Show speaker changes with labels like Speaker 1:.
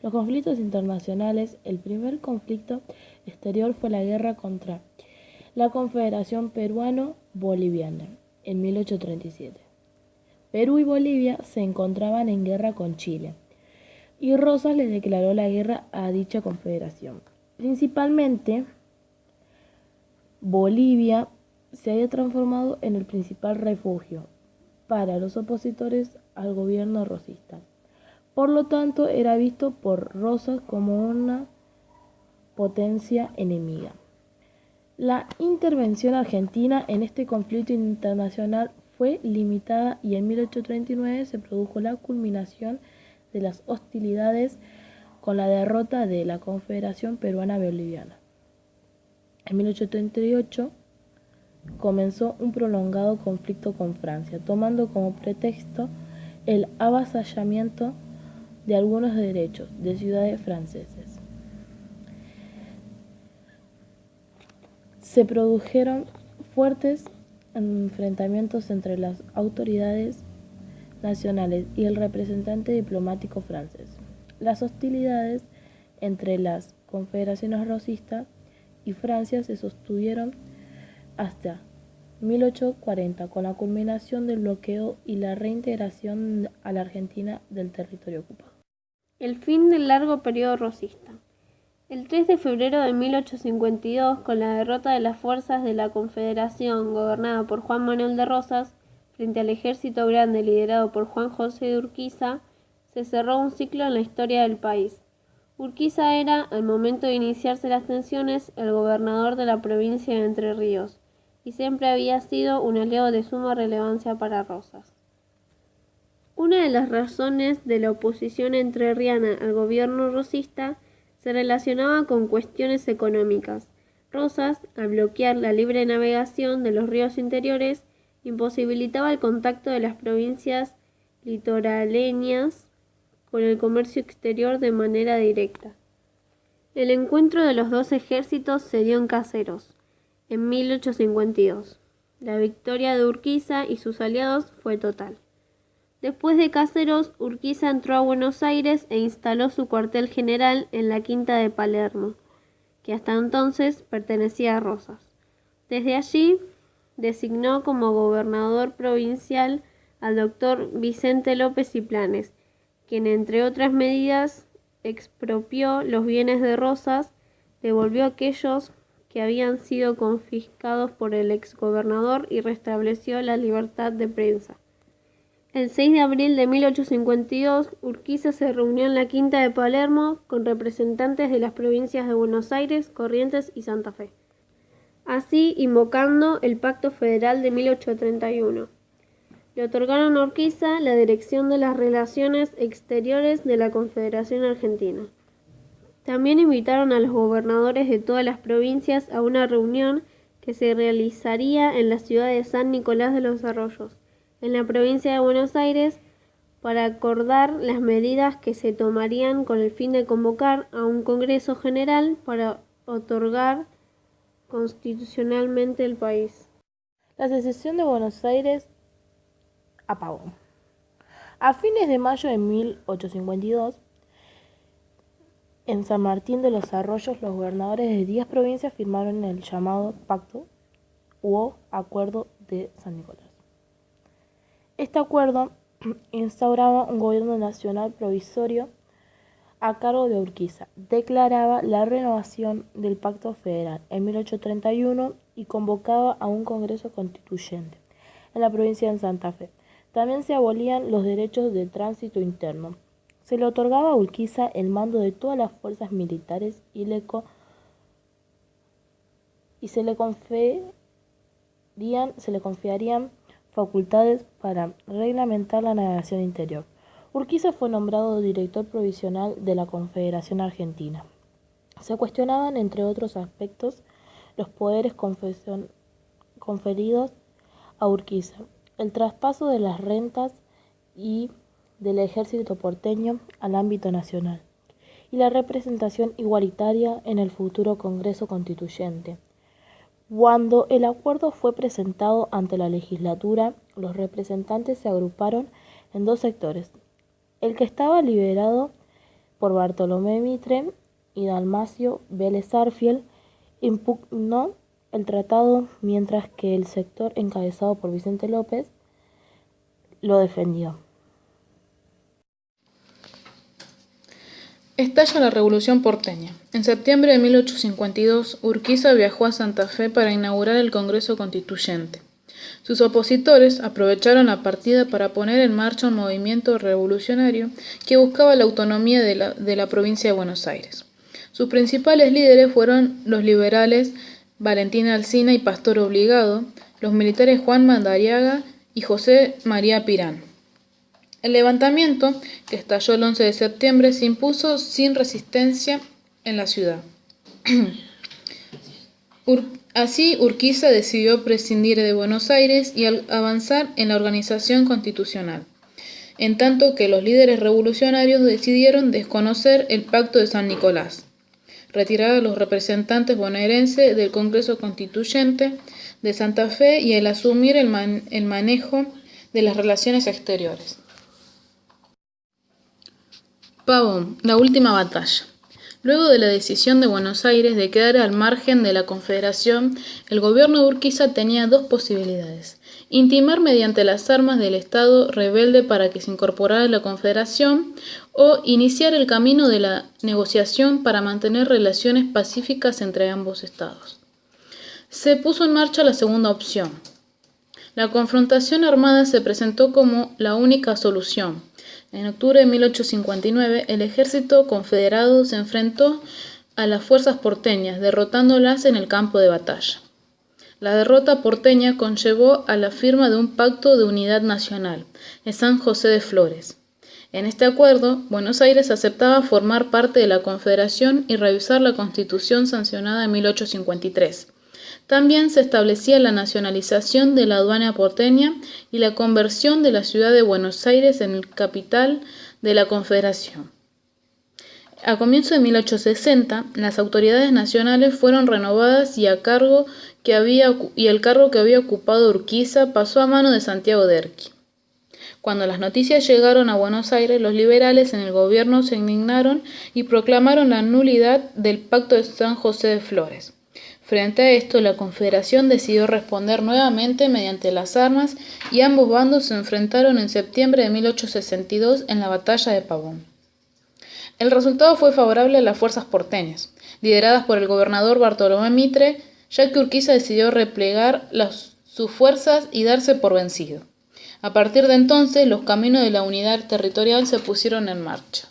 Speaker 1: Los conflictos internacionales. El primer conflicto exterior fue la guerra contra la Confederación Peruano-Boliviana en 1837. Perú y Bolivia se encontraban en guerra con Chile y Rosas le declaró la guerra a dicha confederación. Principalmente, Bolivia se había transformado en el principal refugio para los opositores al gobierno rosista. Por lo tanto, era visto por Rosas como una potencia enemiga. La intervención argentina en este conflicto internacional fue limitada y en 1839 se produjo la culminación de las hostilidades con la derrota de la Confederación Peruana-Boliviana. En 1838 comenzó un prolongado conflicto con Francia, tomando como pretexto el avasallamiento de algunos derechos de ciudades francesas. Se produjeron fuertes enfrentamientos entre las autoridades nacionales y el representante diplomático francés. Las hostilidades entre las confederaciones rosistas y Francia se sostuvieron hasta 1840 con la culminación del bloqueo y la reintegración a la Argentina del territorio ocupado.
Speaker 2: El fin del largo periodo rosista. El 3 de febrero de 1852, con la derrota de las fuerzas de la Confederación gobernada por Juan Manuel de Rosas, frente al ejército grande liderado por Juan José de Urquiza, se cerró un ciclo en la historia del país. Urquiza era, al momento de iniciarse las tensiones, el gobernador de la provincia de Entre Ríos, y siempre había sido un aliado de suma relevancia para Rosas. Una de las razones de la oposición entrerriana al gobierno rosista se relacionaba con cuestiones económicas. Rosas, al bloquear la libre navegación de los ríos interiores, imposibilitaba el contacto de las provincias litoraleñas con el comercio exterior de manera directa. El encuentro de los dos ejércitos se dio en Caseros, en 1852. La victoria de Urquiza y sus aliados fue total. Después de Caseros, Urquiza entró a Buenos Aires e instaló su cuartel general en la Quinta de Palermo, que hasta entonces pertenecía a Rosas. Desde allí, designó como gobernador provincial al doctor Vicente López y Planes, quien, entre otras medidas, expropió los bienes de Rosas, devolvió aquellos que habían sido confiscados por el exgobernador y restableció la libertad de prensa. El 6 de abril de 1852, Urquiza se reunió en la Quinta de Palermo con representantes de las provincias de Buenos Aires, Corrientes y Santa Fe, así invocando el Pacto Federal de 1831. Le otorgaron a Urquiza la dirección de las relaciones exteriores de la Confederación Argentina. También invitaron a los gobernadores de todas las provincias a una reunión que se realizaría en la ciudad de San Nicolás de los Arroyos, en la provincia de Buenos Aires, para acordar las medidas que se tomarían con el fin de convocar a un Congreso General para otorgar constitucionalmente el país.
Speaker 1: La secesión de Buenos Aires apagó. A fines de mayo de 1852, en San Martín de los Arroyos, los gobernadores de 10 provincias firmaron el llamado Pacto o Acuerdo de San Nicolás. Este acuerdo instauraba un gobierno nacional provisorio a cargo de Urquiza, declaraba la renovación del Pacto Federal en 1831 y convocaba a un Congreso Constituyente en la provincia de Santa Fe. También se abolían los derechos de tránsito interno. Se le otorgaba a Urquiza el mando de todas las fuerzas militares y se le confiarían facultades para reglamentar la navegación interior. Urquiza fue nombrado director provisional de la Confederación Argentina. Se cuestionaban, entre otros aspectos, los poderes conferidos a Urquiza, el traspaso de las rentas y del ejército porteño al ámbito nacional, y la representación igualitaria en el futuro Congreso Constituyente. Cuando el acuerdo fue presentado ante la legislatura, los representantes se agruparon en dos sectores: el que estaba liderado por Bartolomé Mitre y Dalmacio Vélez Sarsfield, impugnó el tratado, mientras que el sector encabezado por Vicente López lo defendió.
Speaker 3: Estalla la Revolución porteña. En septiembre de 1852, Urquiza viajó a Santa Fe para inaugurar el Congreso Constituyente. Sus opositores aprovecharon la partida para poner en marcha un movimiento revolucionario que buscaba la autonomía de la provincia de Buenos Aires. Sus principales líderes fueron los liberales Valentín Alsina y Pastor Obligado, los militares Juan Madariaga y José María Pirán. El levantamiento, que estalló el 11 de septiembre, se impuso sin resistencia en la ciudad. Así, Urquiza decidió prescindir de Buenos Aires y avanzar en la organización constitucional, en tanto que los líderes revolucionarios decidieron desconocer el Pacto de San Nicolás, retirar a los representantes bonaerenses del Congreso Constituyente de Santa Fe y el asumir el manejo de las relaciones exteriores. Pavón, la última batalla. Luego de la decisión de Buenos Aires de quedar al margen de la Confederación, el gobierno de Urquiza tenía dos posibilidades: intimar mediante las armas del Estado rebelde para que se incorporara a la Confederación, o iniciar el camino de la negociación para mantener relaciones pacíficas entre ambos estados. Se puso en marcha la segunda opción. La confrontación armada se presentó como la única solución. En octubre de 1859, el ejército confederado se enfrentó a las fuerzas porteñas, derrotándolas en el campo de batalla. La derrota porteña conllevó a la firma de un pacto de unidad nacional, en San José de Flores. En este acuerdo, Buenos Aires aceptaba formar parte de la Confederación y revisar la Constitución sancionada en 1853. También se establecía la nacionalización de la aduana porteña y la conversión de la ciudad de Buenos Aires en capital de la Confederación. A comienzos de 1860, las autoridades nacionales fueron renovadas y el cargo que había ocupado Urquiza pasó a mano de Santiago Derqui. Cuando las noticias llegaron a Buenos Aires, los liberales en el gobierno se indignaron y proclamaron la nulidad del Pacto de San José de Flores. Frente a esto, la Confederación decidió responder nuevamente mediante las armas y ambos bandos se enfrentaron en septiembre de 1862 en la batalla de Pavón. El resultado fue favorable a las fuerzas porteñas, lideradas por el gobernador Bartolomé Mitre, ya que Urquiza decidió replegar sus fuerzas y darse por vencido. A partir de entonces, los caminos de la unidad territorial se pusieron en marcha.